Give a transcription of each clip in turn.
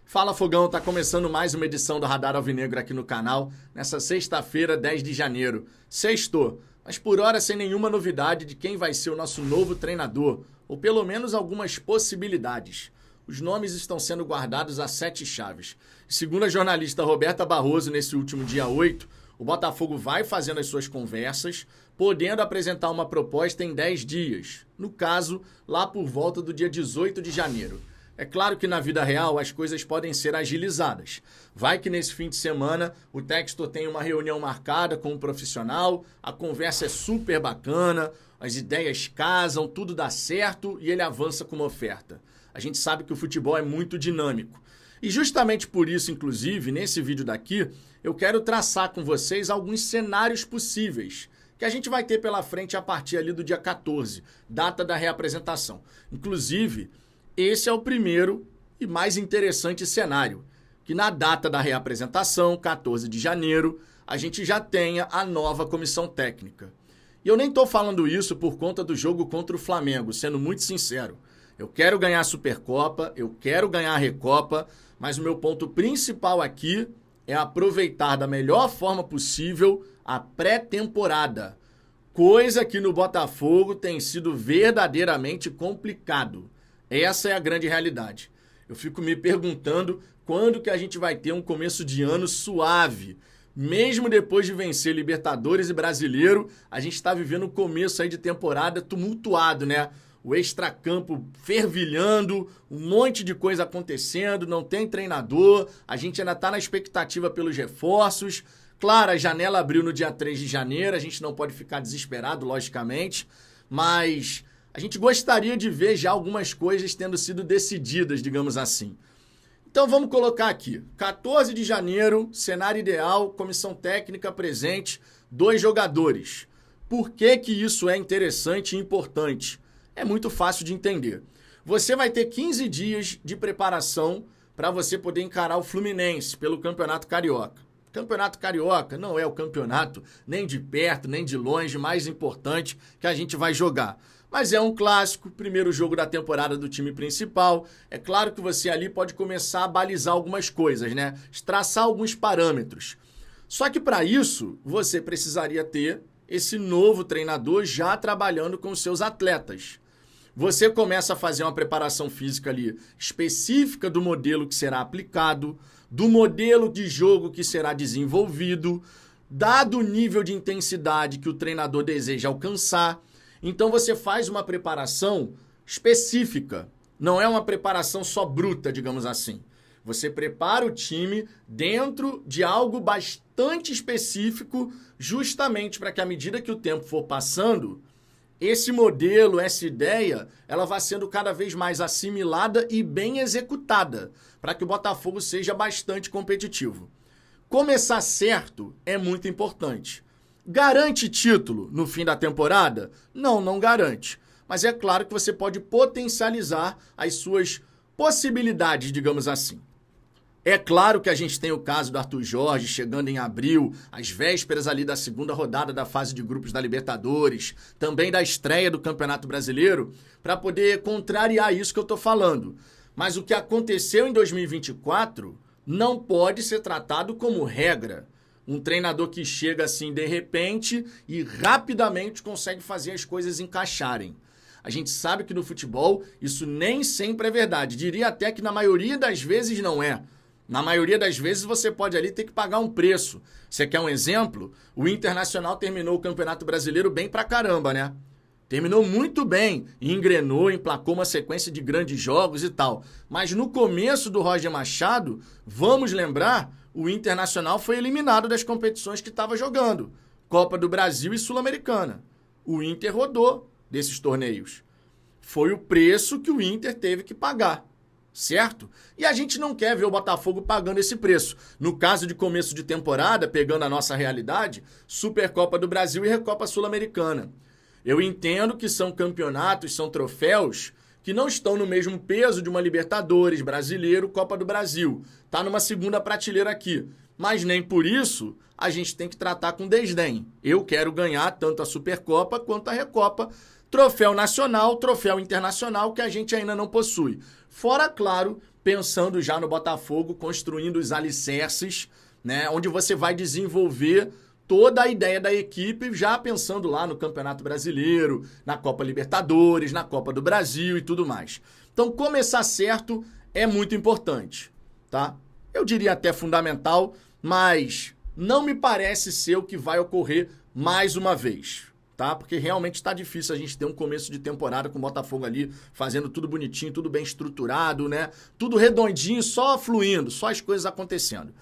Fala Fogão, tá começando mais uma edição do Radar Alvinegro aqui no canal, nessa sexta-feira, 10 de janeiro. Sextou, mas por hora sem nenhuma novidade de quem vai ser o nosso novo treinador, ou pelo menos algumas possibilidades. Os nomes estão sendo guardados a 7 chaves. Segundo a jornalista Roberta Barroso, nesse último dia 8, o Botafogo vai fazendo as suas conversas, podendo apresentar uma proposta em 10 dias. No caso, lá por volta do dia 18 de janeiro. É claro que na vida real as coisas podem ser agilizadas. Vai que nesse fim de semana o Textor tem uma reunião marcada com um profissional, a conversa é super bacana, as ideias casam, tudo dá certo e ele avança com uma oferta. A gente sabe que o futebol é muito dinâmico. E justamente por isso, inclusive, nesse vídeo daqui, eu quero traçar com vocês alguns cenários possíveis que a gente vai ter pela frente a partir ali do dia 14, data da reapresentação. Inclusive, esse é o primeiro e mais interessante cenário, que na data da reapresentação, 14 de janeiro, a gente já tenha a nova comissão técnica. E eu nem estou falando isso por conta do jogo contra o Flamengo, sendo muito sincero. Eu quero ganhar a Supercopa, eu quero ganhar a Recopa, mas o meu ponto principal aqui é aproveitar da melhor forma possível a pré-temporada, coisa que no Botafogo tem sido verdadeiramente complicado. Essa é a grande realidade. Eu fico me perguntando quando que a gente vai ter um começo de ano suave. Mesmo depois de vencer Libertadores e Brasileiro, a gente está vivendo um começo aí de temporada tumultuado, né? O extracampo fervilhando, um monte de coisa acontecendo, não tem treinador, a gente ainda está na expectativa pelos reforços. Claro, a janela abriu no dia 3 de janeiro, a gente não pode ficar desesperado, logicamente, mas a gente gostaria de ver já algumas coisas tendo sido decididas, digamos assim. Então vamos colocar aqui, 14 de janeiro, cenário ideal, comissão técnica presente, 2 jogadores. Por que que isso é interessante e importante? É muito fácil de entender. Você vai ter 15 dias de preparação para você poder encarar o Fluminense pelo Campeonato Carioca. Campeonato Carioca não é o campeonato nem de perto, nem de longe, mais importante que a gente vai jogar. Mas é um clássico, primeiro jogo da temporada do time principal. É claro que você ali pode começar a balizar algumas coisas, né? Traçar alguns parâmetros. Só que para isso, você precisaria ter esse novo treinador já trabalhando com os seus atletas. Você começa a fazer uma preparação física ali específica do modelo que será aplicado, do modelo de jogo que será desenvolvido, dado o nível de intensidade que o treinador deseja alcançar. Então você faz uma preparação específica, não é uma preparação só bruta, digamos assim. Você prepara o time dentro de algo bastante específico, justamente para que à medida que o tempo for passando, esse modelo, essa ideia, ela vai sendo cada vez mais assimilada e bem executada, para que o Botafogo seja bastante competitivo. Começar certo é muito importante. Garante título no fim da temporada? Não, não garante. Mas é claro que você pode potencializar as suas possibilidades, digamos assim. É claro que a gente tem o caso do Arthur Jorge chegando em abril, às vésperas ali da segunda rodada da fase de grupos da Libertadores, também da estreia do Campeonato Brasileiro, para poder contrariar isso que eu estou falando. Mas o que aconteceu em 2024 não pode ser tratado como regra. Um treinador que chega assim de repente e rapidamente consegue fazer as coisas encaixarem. A gente sabe que no futebol isso nem sempre é verdade. Diria até que na maioria das vezes não é. Na maioria das vezes você pode ali ter que pagar um preço. Você quer um exemplo? O Internacional terminou o Campeonato Brasileiro bem pra caramba, né? Terminou muito bem, engrenou, emplacou uma sequência de grandes jogos e tal. Mas no começo do Roger Machado, vamos lembrar, o Internacional foi eliminado das competições que estava jogando. Copa do Brasil e Sul-Americana. O Inter rodou desses torneios. Foi o preço que o Inter teve que pagar. Certo? E a gente não quer ver o Botafogo pagando esse preço. No caso de começo de temporada, pegando a nossa realidade, Supercopa do Brasil e Recopa Sul-Americana. Eu entendo que são campeonatos, são troféus que não estão no mesmo peso de uma Libertadores, Brasileiro, Copa do Brasil. Tá numa segunda prateleira aqui. Mas nem por isso a gente tem que tratar com desdém. Eu quero ganhar tanto a Supercopa quanto a Recopa, troféu nacional, troféu internacional que a gente ainda não possui. Fora, claro, pensando já no Botafogo, construindo os alicerces, né, onde você vai desenvolver toda a ideia da equipe, já pensando lá no Campeonato Brasileiro, na Copa Libertadores, na Copa do Brasil e tudo mais. Então, começar certo é muito importante, tá? Eu diria até fundamental, mas não me parece ser o que vai ocorrer mais uma vez, tá? Porque realmente está difícil a gente ter um começo de temporada com o Botafogo ali fazendo tudo bonitinho, tudo bem estruturado, né? Tudo redondinho, só fluindo, só as coisas acontecendo.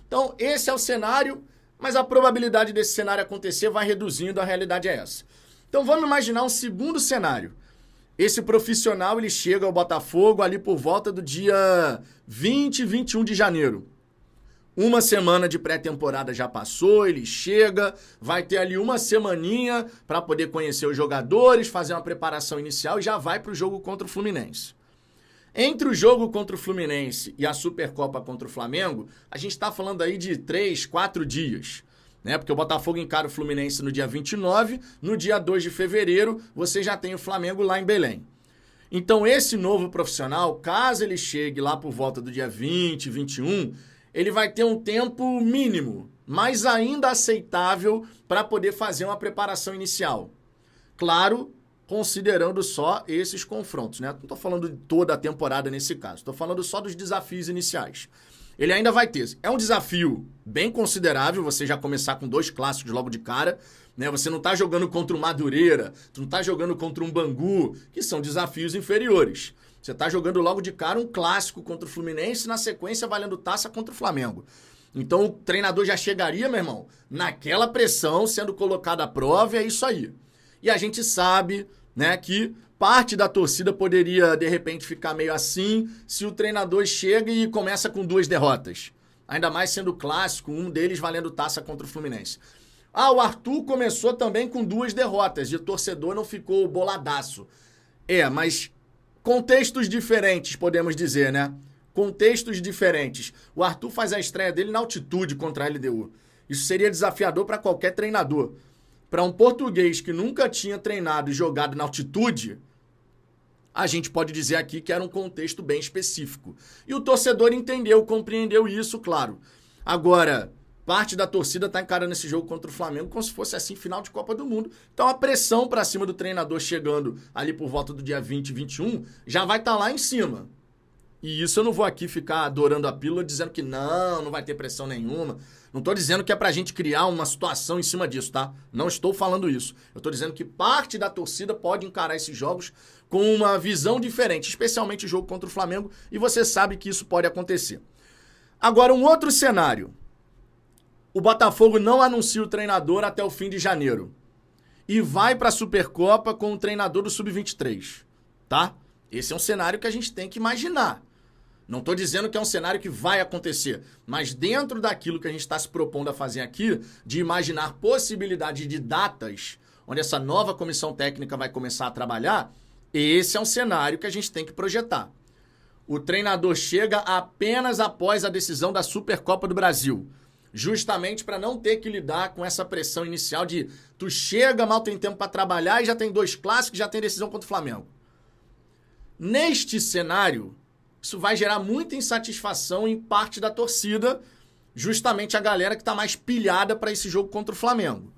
Então, esse é o cenário, mas a probabilidade desse cenário acontecer vai reduzindo, a realidade é essa. Então, vamos imaginar um segundo cenário. Esse profissional, ele chega ao Botafogo ali por volta do dia 20 e 21 de janeiro. Uma semana de pré-temporada já passou, ele chega, vai ter ali uma semaninha para poder conhecer os jogadores, fazer uma preparação inicial e já vai para o jogo contra o Fluminense. Entre o jogo contra o Fluminense e a Supercopa contra o Flamengo, a gente está falando aí de 3, 4 dias. Né? Porque o Botafogo encara o Fluminense no dia 29, no dia 2 de fevereiro você já tem o Flamengo lá em Belém. Então esse novo profissional, caso ele chegue lá por volta do dia 20, 21, ele vai ter um tempo mínimo, mas ainda aceitável para poder fazer uma preparação inicial. Claro, considerando só esses confrontos, né? Não estou falando de toda a temporada nesse caso, estou falando só dos desafios iniciais. Ele ainda vai ter. É um desafio bem considerável você já começar com 2 clássicos logo de cara, né? Você não está jogando contra o Madureira, tu não está jogando contra um Bangu, que são desafios inferiores. Você está jogando logo de cara um clássico contra o Fluminense e na sequência valendo taça contra o Flamengo. Então o treinador já chegaria, meu irmão, naquela pressão, sendo colocado à prova, e é isso aí. E a gente sabe, né, que parte da torcida poderia, de repente, ficar meio assim se o treinador chega e começa com 2 derrotas. Ainda mais sendo clássico, um deles valendo taça contra o Fluminense. Ah, o Arthur começou também com 2 derrotas e o torcedor não ficou boladaço. Mas contextos diferentes, podemos dizer, né? Contextos diferentes. O Arthur faz a estreia dele na altitude contra a LDU. Isso seria desafiador para qualquer treinador. Para um português que nunca tinha treinado e jogado na altitude, a gente pode dizer aqui que era um contexto bem específico. E o torcedor entendeu, compreendeu isso, claro. Agora, parte da torcida está encarando esse jogo contra o Flamengo como se fosse assim, final de Copa do Mundo. Então a pressão para cima do treinador chegando ali por volta do dia 20, 21, já vai estar lá em cima. E isso eu não vou aqui ficar adorando a pílula dizendo que não vai ter pressão nenhuma. Não estou dizendo que é pra gente criar uma situação em cima disso, tá? Não estou falando isso. Eu estou dizendo que parte da torcida pode encarar esses jogos com uma visão diferente, especialmente o jogo contra o Flamengo, e você sabe que isso pode acontecer. Agora, um outro cenário. O Botafogo não anuncia o treinador até o fim de janeiro. E vai para a Supercopa com o treinador do Sub-23, tá? Esse é um cenário que a gente tem que imaginar. Não estou dizendo que é um cenário que vai acontecer, mas dentro daquilo que a gente está se propondo a fazer aqui, de imaginar possibilidade de datas, onde essa nova comissão técnica vai começar a trabalhar, esse é um cenário que a gente tem que projetar. O treinador chega apenas após a decisão da Supercopa do Brasil, justamente para não ter que lidar com essa pressão inicial de tu chega, mal tem tempo para trabalhar e já tem 2 clássicos, já tem decisão contra o Flamengo. Neste cenário, isso vai gerar muita insatisfação em parte da torcida, justamente a galera que está mais pilhada para esse jogo contra o Flamengo.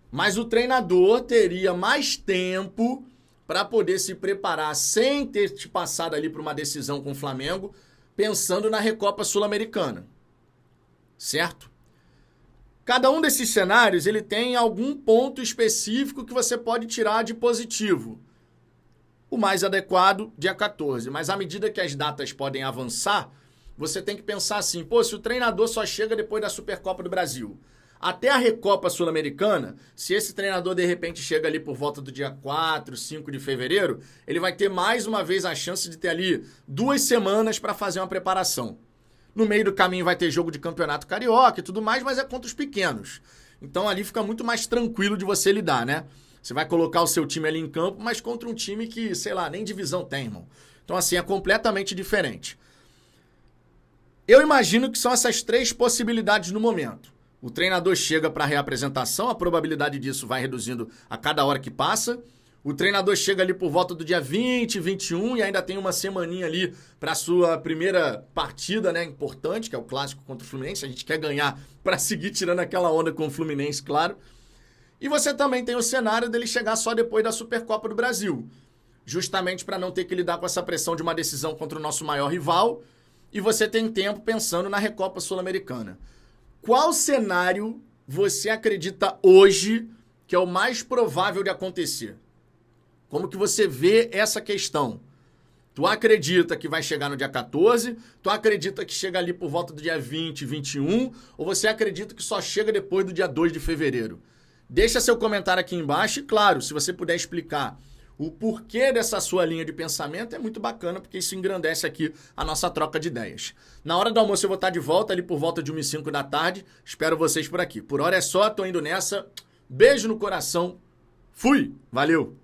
Mas o treinador teria mais tempo para poder se preparar sem ter te passado ali por uma decisão com o Flamengo, pensando na Recopa Sul-Americana. Certo? Cada um desses cenários ele tem algum ponto específico que você pode tirar de positivo. O mais adequado, dia 14. Mas à medida que as datas podem avançar, você tem que pensar assim, se o treinador só chega depois da Supercopa do Brasil, até a Recopa Sul-Americana, se esse treinador de repente chega ali por volta do dia 4, 5 de fevereiro, ele vai ter mais uma vez a chance de ter ali 2 semanas para fazer uma preparação. No meio do caminho vai ter jogo de campeonato carioca e tudo mais, mas é contra os pequenos. Então ali fica muito mais tranquilo de você lidar, né? Você vai colocar o seu time ali em campo, mas contra um time que, sei lá, nem divisão tem, irmão. Então assim, é completamente diferente. Eu imagino que são essas 3 possibilidades no momento. O treinador chega para a reapresentação, a probabilidade disso vai reduzindo a cada hora que passa. O treinador chega ali por volta do dia 20, 21 e ainda tem uma semaninha ali para sua primeira partida, né, importante, que é o clássico contra o Fluminense. A gente quer ganhar para seguir tirando aquela onda com o Fluminense, claro. E você também tem o cenário dele chegar só depois da Supercopa do Brasil, justamente para não ter que lidar com essa pressão de uma decisão contra o nosso maior rival, e você tem tempo pensando na Recopa Sul-Americana. Qual cenário você acredita hoje que é o mais provável de acontecer? Como que você vê essa questão? Tu acredita que vai chegar no dia 14? Tu acredita que chega ali por volta do dia 20, 21? Ou você acredita que só chega depois do dia 2 de fevereiro? Deixa seu comentário aqui embaixo e, claro, se você puder explicar o porquê dessa sua linha de pensamento, é muito bacana, porque isso engrandece aqui a nossa troca de ideias. Na hora do almoço eu vou estar de volta, ali por volta de 1h05 da tarde. Espero vocês por aqui. Por hora é só, tô indo nessa. Beijo no coração. Fui! Valeu!